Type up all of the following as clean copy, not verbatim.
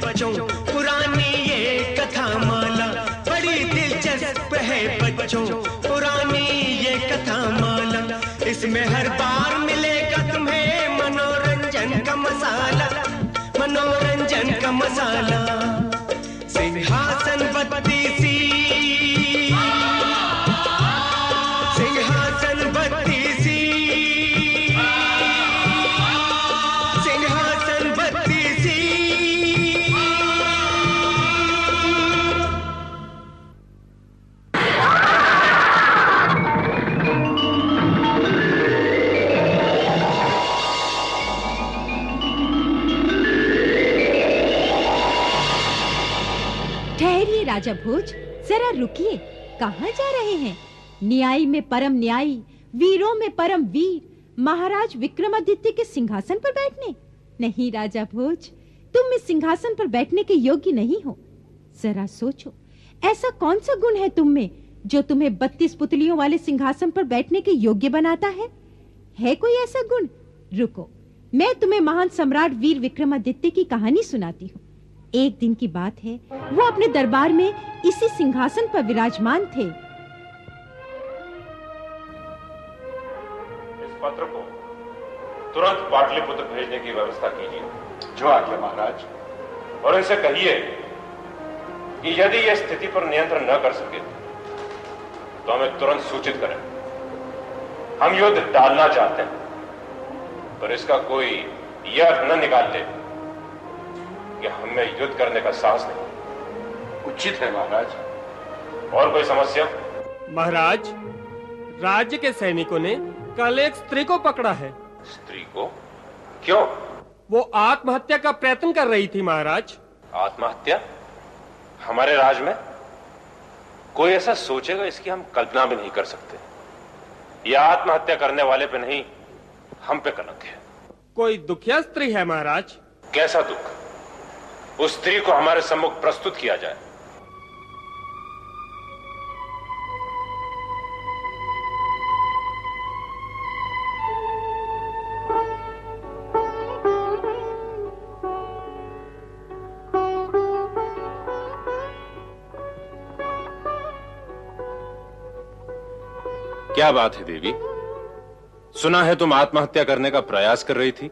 बच्चों पुरानी ये कथा माला, बड़ी दिलचस्प है बच्चों पुरानी ये कथा माला। इसमें हर बार मिलेगा तुम्हें मनोरंजन का मसाला, मनोरंजन का मसाला। सिंहासन बत्तीसी, सिंहासन बत्तीसी, सिंहासन बत्तीसी। ठहरिए राजा भोज, जरा रुकिए। कहाँ जा रहे हैं? न्यायी में परम न्यायी, वीरों में परम वीर, महाराज विक्रमादित्य के सिंहासन पर बैठने? नहीं राजा भोज, तुम इस सिंहासन पर बैठने के योग्य नहीं हो। जरा सोचो, ऐसा कौन सा गुण है तुम में जो तुम्हें 32 पुतलियों वाले सिंहासन पर बैठने के योग्य बनाता है कोई ऐसा गुण? रुको, मैं तुम्हें महान सम्राट वीर विक्रमादित्य की कहानी सुनाती हूँ। एक दिन की बात है, वो अपने दरबार में इसी सिंहासन पर विराजमान थे। इस पत्र को तुरंत पाटलिपुत्र भेजने की व्यवस्था कीजिए। जो आज्ञा महाराज। और इनसे कहिए कि यदि यह स्थिति पर नियंत्रण न कर सके तो हमें तुरंत सूचित करें। हम युद्ध टालना चाहते हैं, पर इसका कोई यह अर्थ न निकाल ले कि हमें युद्ध करने का साहस नहीं। उचित है महाराज। और कोई समस्या? महाराज, राज्य के सैनिकों ने कल एक स्त्री को पकड़ा है। स्त्री को? क्यों? वो आत्महत्या का प्रयत्न कर रही थी महाराज। आत्महत्या? हमारे राज में? कोई ऐसा सोचेगा इसकी हम कल्पना भी नहीं कर सकते। यह आत्महत्या करने वाले पे नहीं, हम पे कलंक है। कोई दुखिया स्त्री है महाराज। कैसा दुख? उस स्त्री को हमारे सम्मुख प्रस्तुत किया जाए। क्या बात है देवी? सुना है तुम आत्महत्या करने का प्रयास कर रही थी।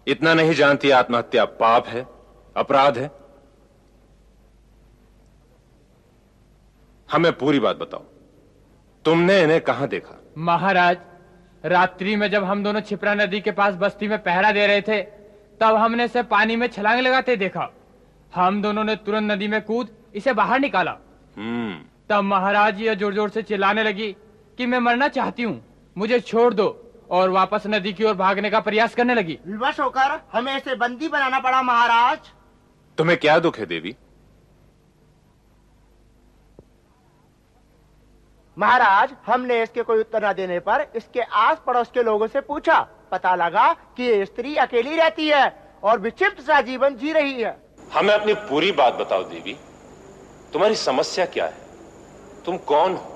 इतना नहीं जानती आत्महत्या पाप है, अपराध है? हमें पूरी बात बताओ, तुमने इन्हें कहां देखा? महाराज, रात्रि में जब हम दोनों छिपरा नदी के पास बस्ती में पहरा दे रहे थे, तब हमने इसे पानी में छलांग लगाते देखा। हम दोनों ने तुरंत नदी में कूद इसे बाहर निकाला। तब महाराज यह जोर जोर से चिल्लाने लगी कि मैं मरना चाहती हूँ, मुझे छोड़ दो, और वापस नदी की ओर भागने का प्रयास करने लगी। विवश होकर हमें इसे बंदी बनाना पड़ा महाराज। तुम्हें क्या दुख है देवी? महाराज, हमने इसके कोई उत्तर न देने पर इसके आस पड़ोस के लोगों से पूछा। पता लगा कि ये स्त्री अकेली रहती है और विक्षिप्त सा जीवन जी रही है। हमें अपनी पूरी बात बताओ देवी। तुम्हारी समस्या क्या है? तुम कौन हो?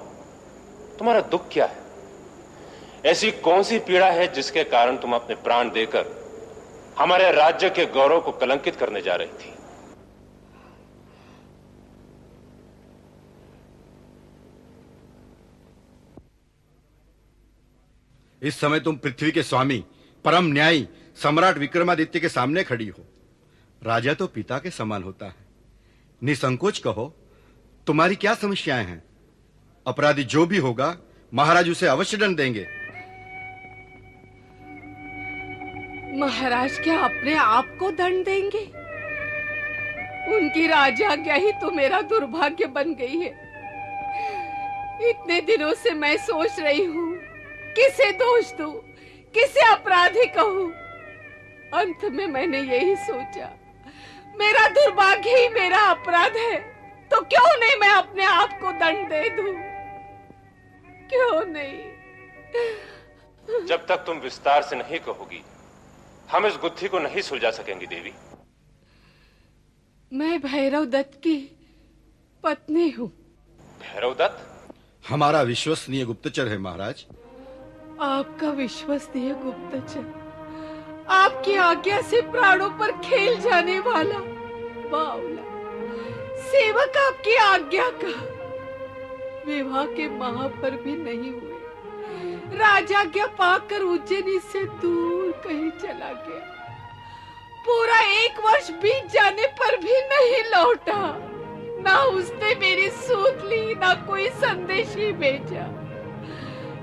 तुम्हारा दुख क्या है? ऐसी कौन सी पीड़ा है जिसके कारण तुम अपने प्राण देकर हमारे राज्य के गौरव को कलंकित करने जा रही थी? इस समय तुम पृथ्वी के स्वामी, परम न्यायी सम्राट विक्रमादित्य के सामने खड़ी हो। राजा तो पिता के समान होता है। निसंकोच कहो, तुम्हारी क्या समस्याएं हैं? अपराधी जो भी होगा, महाराज उसे अवश्य दंड देंगे। महाराज क्या अपने आप को दंड देंगे? उनकी राजाज्ञा ही तो मेरा दुर्भाग्य बन गई है। इतने दिनों से मैं सोच रही हूँ, किसे दोष दूं, किसे अपराधी कहूँ। अंत में मैंने यही सोचा, मेरा दुर्भाग्य ही मेरा अपराध है, तो क्यों नहीं मैं अपने आप को दंड दे दूं? क्यों नहीं? जब तक तुम विस्तार से नहीं कहोगी, हम इस गुत्थी को नहीं सुलझा सकेंगे देवी। मैं भैरव दत्त की पत्नी हूँ। भैरव दत्त? हमारा विश्वसनीय गुप्तचर है महाराज। आपका विश्वसनीय गुप्तचर? आपकी आज्ञा से प्राणों पर खेल जाने वाला बावला सेवक आपकी आज्ञा का विवाह के माह पर भी नहीं हुए राजाज्ञा पाकर उज्जैनी से दूर कहीं चला गया। पूरा 1 वर्ष बीत जाने पर भी नहीं लौटा। ना उसने मेरी सूत ली, ना कोई संदेश ही भेजा।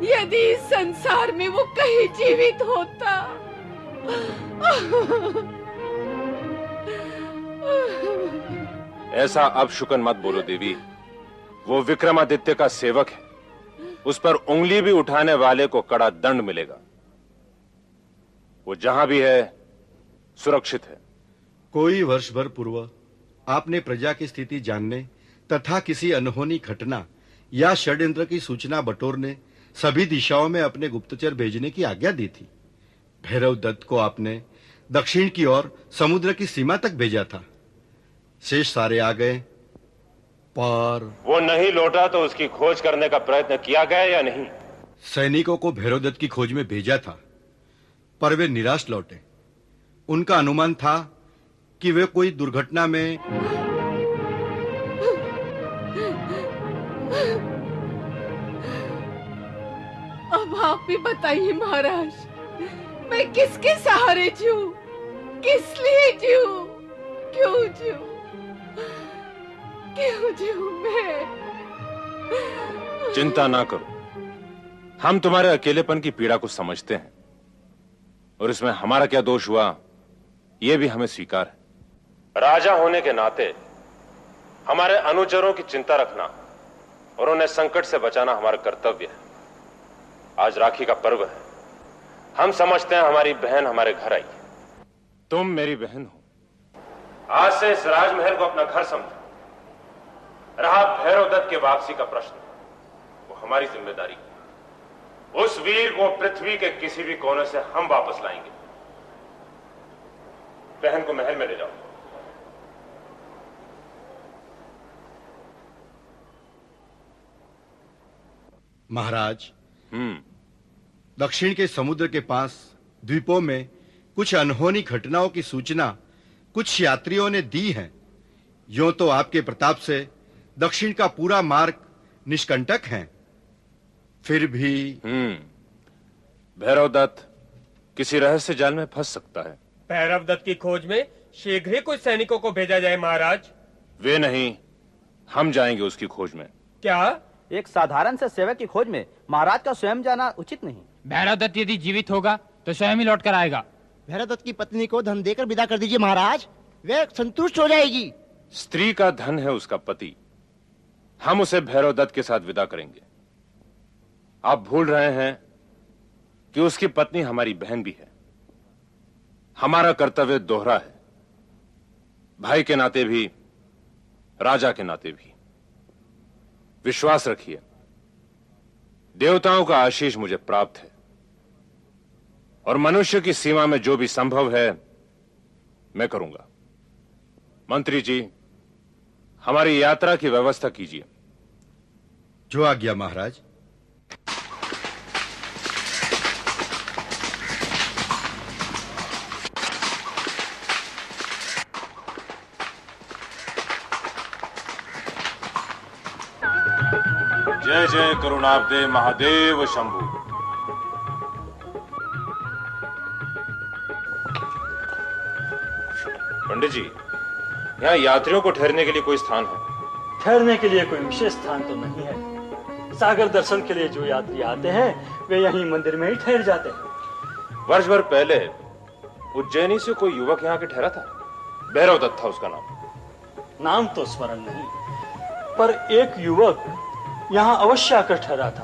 यदि इस संसार में वो कहीं जीवित होता। ऐसा अब शुकन मत बोलो देवी। वो विक्रमादित्य का सेवक है, उस पर उंगली भी उठाने वाले को कड़ा दंड मिलेगा। वो जहां भी है सुरक्षित है। कोई वर्ष भर पूर्व आपने प्रजा की स्थिति जानने तथा किसी अनहोनी घटना या षड्यंत्र की सूचना बटोरने सभी दिशाओं में अपने गुप्तचर भेजने की आज्ञा दी थी। भैरव दत्त को आपने दक्षिण की ओर समुद्र की सीमा तक भेजा था। शेष सारे आ गए, पर वो नहीं लौटा तो उसकी खोज करने का प्रयत्न किया गया या नहीं? सैनिकों को भैरव दत्त की खोज में भेजा था, पर वे निराश लौटे। उनका अनुमान था कि वे कोई दुर्घटना में अब आप ही बताइए महाराज, मैं किसके सहारे जीऊं? किस लिए जीऊं? क्यों जीऊं? क्यों जीऊं मैं? चिंता ना करो, हम तुम्हारे अकेलेपन की पीड़ा को समझते हैं और इसमें हमारा क्या दोष हुआ यह भी हमें स्वीकार है। राजा होने के नाते हमारे अनुचरों की चिंता रखना और उन्हें संकट से बचाना हमारा कर्तव्य है। आज राखी का पर्व है, हम समझते हैं हमारी बहन हमारे घर आई। तुम मेरी बहन हो। आज से इस राजमहल को अपना घर समझो। रहा भैरव दत्त के वापसी का प्रश्न, वो हमारी जिम्मेदारी है। उस वीर को पृथ्वी के किसी भी कोने से हम वापस लाएंगे। बहन को महल में ले जाओ। महाराज, दक्षिण के समुद्र के पास द्वीपों में कुछ अनहोनी घटनाओं की सूचना कुछ यात्रियों ने दी है। यूं तो आपके प्रताप से दक्षिण का पूरा मार्ग निष्कंटक है, फिर भी भैरव दत्त किसी रहस्य जाल में फंस सकता है। भैरव दत्त की खोज में शीघ्र ही कुछ सैनिकों को भेजा जाए महाराज। वे नहीं, हम जाएंगे उसकी खोज में। क्या? एक साधारण से सेवक की खोज में महाराज का स्वयं जाना उचित नहीं। भैरव दत्त यदि जीवित होगा तो स्वयं ही लौट कर आएगा। भैरव दत्त की पत्नी को धन देकर विदा कर दीजिए महाराज, वे संतुष्ट हो जाएगी। स्त्री का धन है उसका पति, हम उसे भैरव दत्त के साथ विदा करेंगे। आप भूल रहे हैं कि उसकी पत्नी हमारी बहन भी है। हमारा कर्तव्य दोहरा है, भाई के नाते भी राजा के नाते भी। विश्वास रखिए, देवताओं का आशीष मुझे प्राप्त है और मनुष्य की सीमा में जो भी संभव है मैं करूंगा। मंत्री जी, हमारी यात्रा की व्यवस्था कीजिए। जो आज्ञा महाराज। जय जय करुणाब्दे महादेव शंभु। पंडित जी, यहाँ यात्रियों को ठहरने के लिए कोई स्थान है? ठहरने के लिए कोई विशेष स्थान तो नहीं है। सागर दर्शन के लिए जो यात्री आते हैं वे यहीं मंदिर में ही ठहर जाते हैं। वर्ष भर पहले उज्जैनी से कोई युवक यहाँ के ठहरा था, भैरव दत्त था उसका नाम। नाम तो स्मरण नहीं, पर एक युवक यहाँ अवश्य आकर ठहरा था,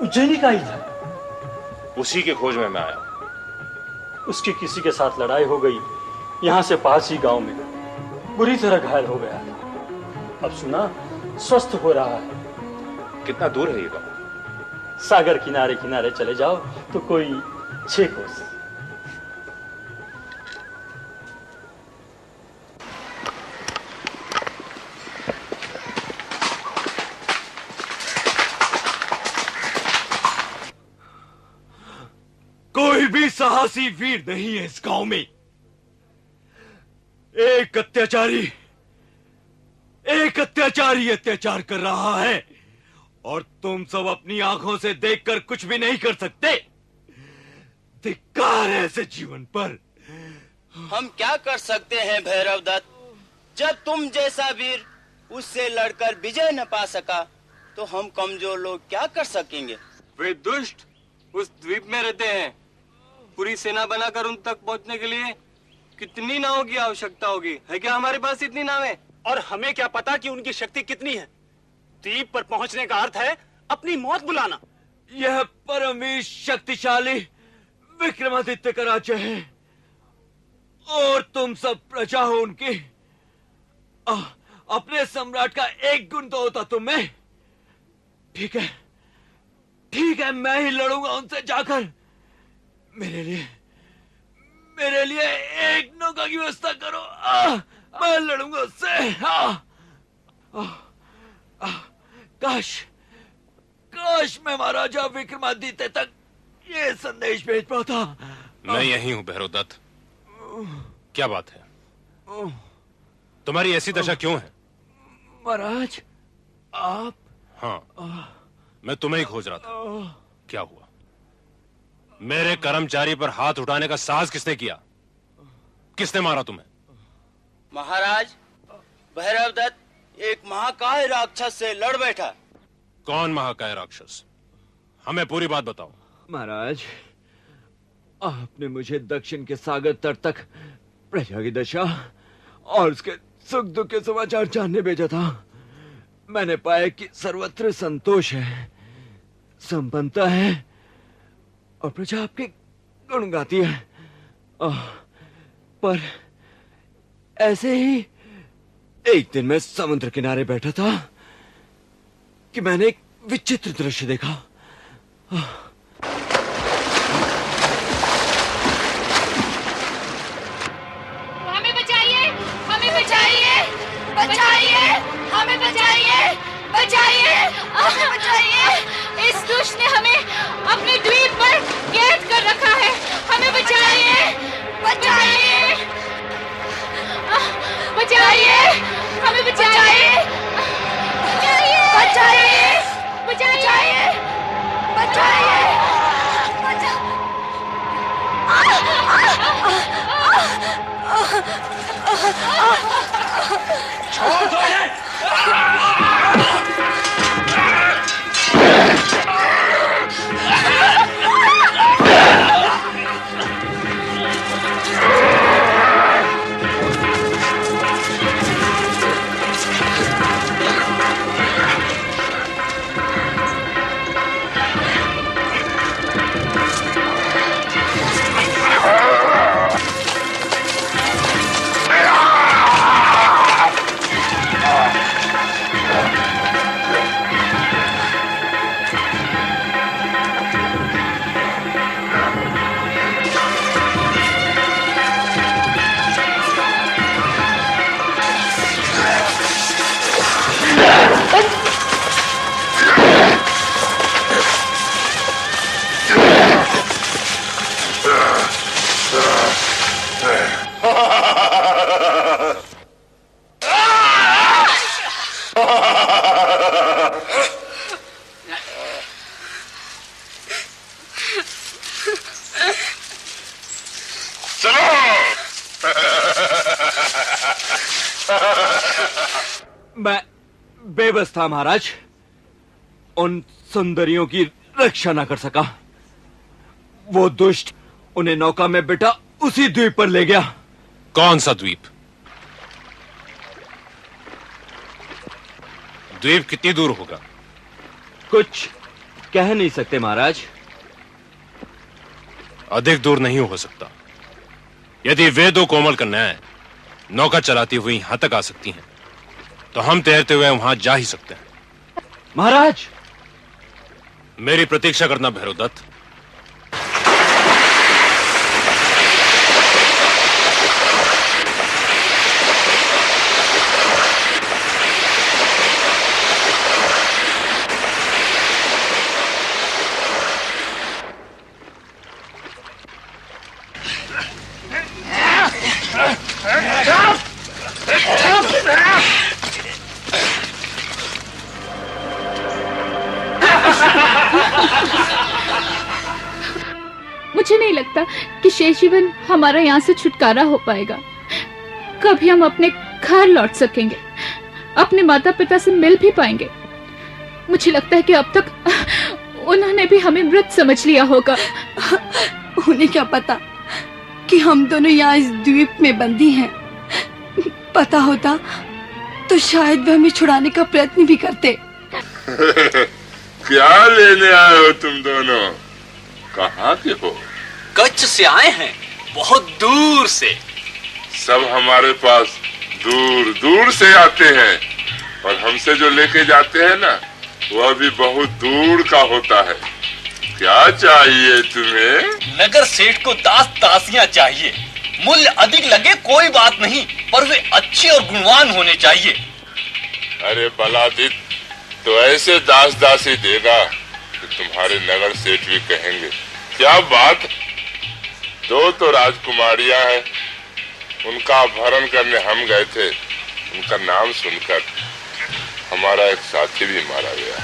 उज्जैनी का ही था। उसी की खोज में मैं आया। उसकी किसी के साथ लड़ाई हो गई, यहाँ से पास ही गांव में बुरी तरह घायल हो गया था। अब सुना स्वस्थ हो रहा है। कितना दूर है ये गांव? सागर किनारे किनारे चले जाओ तो कोई 6 कोस। कोई भी साहसी वीर नहीं है इस गांव में। एक अत्याचारी अत्याचार कर रहा है और तुम सब अपनी आंखों से देखकर कुछ भी नहीं कर सकते। धिक्कार है ऐसे जीवन पर। हम क्या कर सकते हैं भैरव दत्त? जब तुम जैसा वीर उससे लड़कर विजय न पा सका तो हम कमजोर लोग क्या कर सकेंगे? वे दुष्ट उस द्वीप में रहते हैं। पूरी सेना बनाकर उन तक पहुंचने के लिए कितनी नावों की आवश्यकता होगी? है क्या हमारे पास इतनी नावें? और हमें क्या पता कि उनकी शक्ति कितनी है? द्वीप पर पहुंचने का अर्थ है अपनी मौत बुलाना। यह परम शक्तिशाली विक्रमादित्य का राज्य है और तुम सब प्रजा हो उनकी। अपने सम्राट का एक गुण तो होता तुम में। ठीक है, मैं ही लड़ूंगा उनसे जाकर। मेरे लिए एक नौका की व्यवस्था करो। मैं लड़ूंगा उससे। काश मैं महाराजा विक्रमादित्य तक ये संदेश भेज पाता। मैं यही हूं भैरव दत्त। क्या बात है? तुम्हारी ऐसी दशा क्यों है? महाराज आप? हाँ, मैं तुम्हें ही खोज रहा था। क्या हुआ? मेरे कर्मचारी पर हाथ उठाने का साहस किसने किया? किसने मारा तुम्हें? महाराज, भैरव दत्त एक महाकाय राक्षस से लड़ बैठा। कौन महाकाय राक्षस? हमें पूरी बात बताओ। महाराज, आपने मुझे दक्षिण के सागर तट तक प्रजा की दशा और उसके सुख दुख के समाचार जानने भेजा था। मैंने पाया कि सर्वत्र संतोष है, संपन्नता है और प्रजा आपके गुण गाती है। पर ऐसे ही एक दिन मैं समुद्र किनारे बैठा था कि मैंने एक विचित्र दृश्य देखा। हमें बचाइए, हमें बचाइए, बचाइए, हमें बचाइए, बचाइए, हमें बचाइए। इस दुष्ट ने हमें अपने द्वीप पर कैद कर रखा है। हमें बचाइए, बचाइए, बचाइए, हमें बचाइए, बचाइए, बचाइए, बचाइए, छोड़ दो इन्हें! मैं बेबस था महाराज, उन सुंदरियों की रक्षा ना कर सका। वो दुष्ट उन्हें नौका में बिठा उसी द्वीप पर ले गया। कौन सा द्वीप? द्वीप कितनी दूर होगा? कुछ कह नहीं सकते महाराज। अधिक दूर नहीं हो सकता। यदि वे दो कोमल कन्याएं नौका चलाती हुई यहां तक आ सकती हैं, तो हम तैरते हुए वहां जा ही सकते हैं। महाराज, मेरी प्रतीक्षा करना भैरव दत्त। मुझे नहीं लगता कि शेष जीवन हमारा यहाँ से छुटकारा हो पाएगा। कभी हम अपने घर लौट सकेंगे, अपने माता पिता से मिल भी पाएंगे। मुझे लगता है कि अब तक उन्होंने भी हमें मृत समझ लिया होगा। उन्हें क्या पता कि हम दोनों यहाँ इस द्वीप में बंदी हैं। पता होता तो शायद वे हमें छुड़ाने का प्रयत्न भी करते। क्या लेने आए हो तुम दोनों? कहाँ के हो? कच्छ से आए हैं, बहुत दूर से। सब हमारे पास दूर दूर से आते हैं, और हमसे जो लेके जाते हैं ना, वह भी बहुत दूर का होता है। क्या चाहिए तुम्हें? नगर सेठ को दास दासियां चाहिए। मूल्य अधिक लगे कोई बात नहीं, पर वे अच्छे और गुणवान होने चाहिए। अरे बलादित, तो ऐसे दास दासी देगा कि तुम्हारे नगर सेठ भी कहेंगे क्या बात। दो तो राजकुमारियां हैं, उनका अपहरण करने हम गए थे। उनका नाम सुनकर हमारा एक साथी भी मारा गया,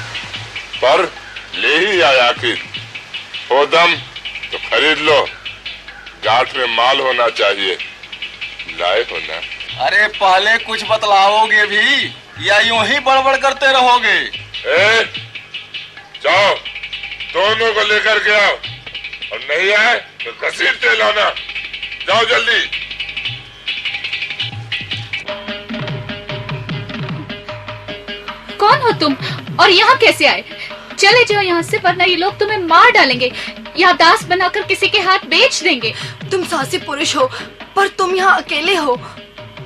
पर ले ही आया कि हो दम तो खरीद लो। गांठ में माल होना चाहिए, लाए हो ना? अरे पहले कुछ बतलाओगे भी या यूं ही बड़बड़ करते रहोगे? जाओ, दोनों को लेकर के आओ, और नहीं आए तो घसीटते लाना। जाओ जल्दी। कौन हो तुम और यहाँ कैसे आए? चले जाओ यहाँ से, वरना ये लोग तुम्हें मार डालेंगे या दास बनाकर किसी के हाथ बेच देंगे। तुम साहसी पुरुष हो, पर तुम यहाँ अकेले हो।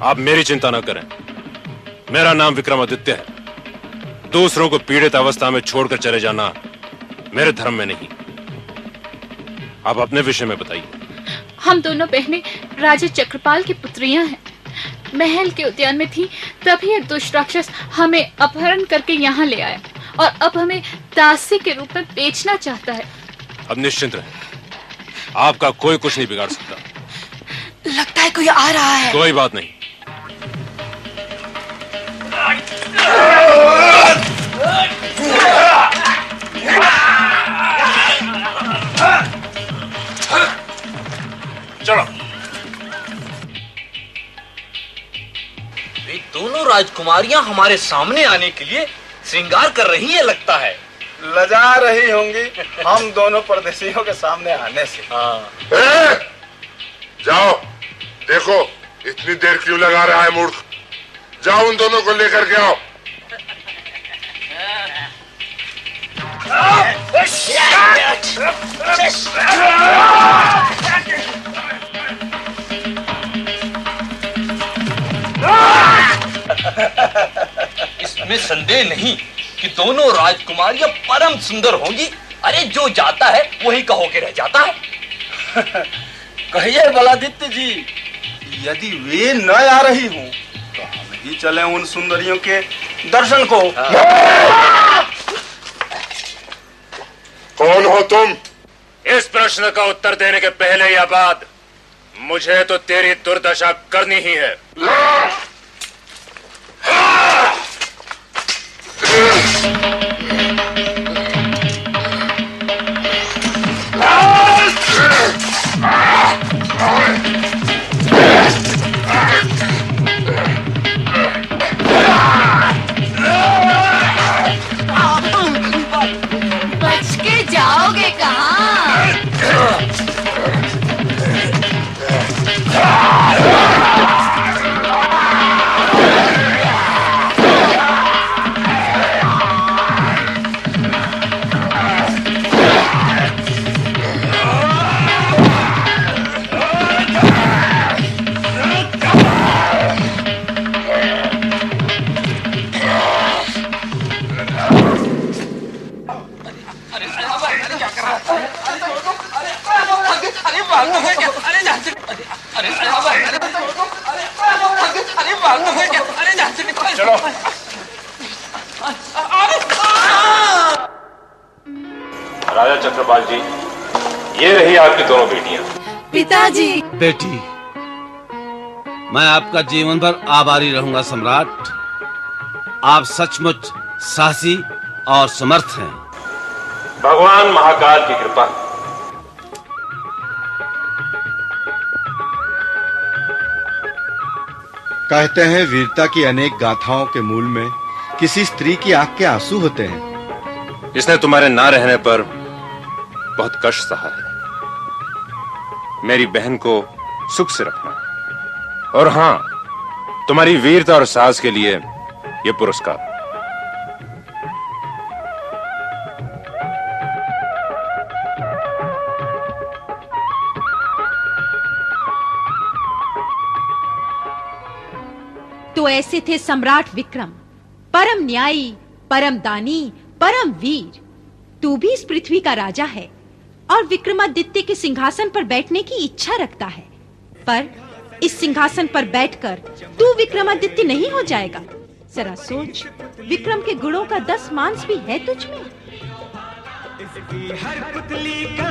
आप मेरी चिंता न करें, मेरा नाम विक्रमादित्य है। दूसरों को पीड़ित अवस्था में छोड़कर चले जाना मेरे धर्म में नहीं। आप अपने विषय में बताइए। हम दोनों बहनें राजा चक्रपाल की पुत्रियां हैं। महल के उद्यान में थी, तभी एक दुष्ट राक्षस हमें अपहरण करके यहाँ ले आया और अब हमें दासी के रूप में बेचना चाहता है। अब निश्चिंत रहें, आपका कोई कुछ नहीं बिगाड़ सकता। लगता है कोई आ रहा है। कोई बात नहीं। चलो। वे दोनों राजकुमारियां हमारे सामने आने के लिए श्रृंगार कर रही है लगता है। लजा रही होंगी हम दोनों परदेशियों के सामने आने से। जाओ देखो, इतनी देर क्यों लगा रहा है मूर्ख। जाओ उन दोनों को लेकर के आओ। इसमें संदेह नहीं कि दोनों राजकुमारियां परम सुंदर होंगी। अरे जो जाता है वही कहो के रह जाता है। कहिए बलादित्य जी, यदि वे न आ रही हूँ तो हम ही चले उन सुंदरियों के दर्शन को। कौन हो तुम? इस प्रश्न का उत्तर देने के पहले या बाद मुझे तो तेरी दुर्दशा करनी ही है। बच के जाओगे कहाँ? चलो। राजा चक्रपाल जी, ये रही आपकी दोनों बेटियां। पिताजी। बेटी, मैं आपका जीवन भर आभारी रहूंगा सम्राट। आप सचमुच साहसी और समर्थ हैं। भगवान महाकाल की कृपा। कहते हैं वीरता की अनेक गाथाओं के मूल में किसी स्त्री की आंख के आंसू होते हैं। इसने तुम्हारे ना रहने पर बहुत कष्ट सहा है। मेरी बहन को सुख से रखना, और हां, तुम्हारी वीरता और साहस के लिए यह पुरस्कार। तो ऐसे थे सम्राट विक्रम, परम न्यायी, परम दानी, परम वीर। तू भी इस पृथ्वी का राजा है और विक्रमादित्य के सिंहासन पर बैठने की इच्छा रखता है, पर इस सिंहासन पर बैठकर तू विक्रमादित्य नहीं हो जाएगा। जरा सोच, विक्रम के गुणों का 10 मांस भी है तुझ में। हर पुतली का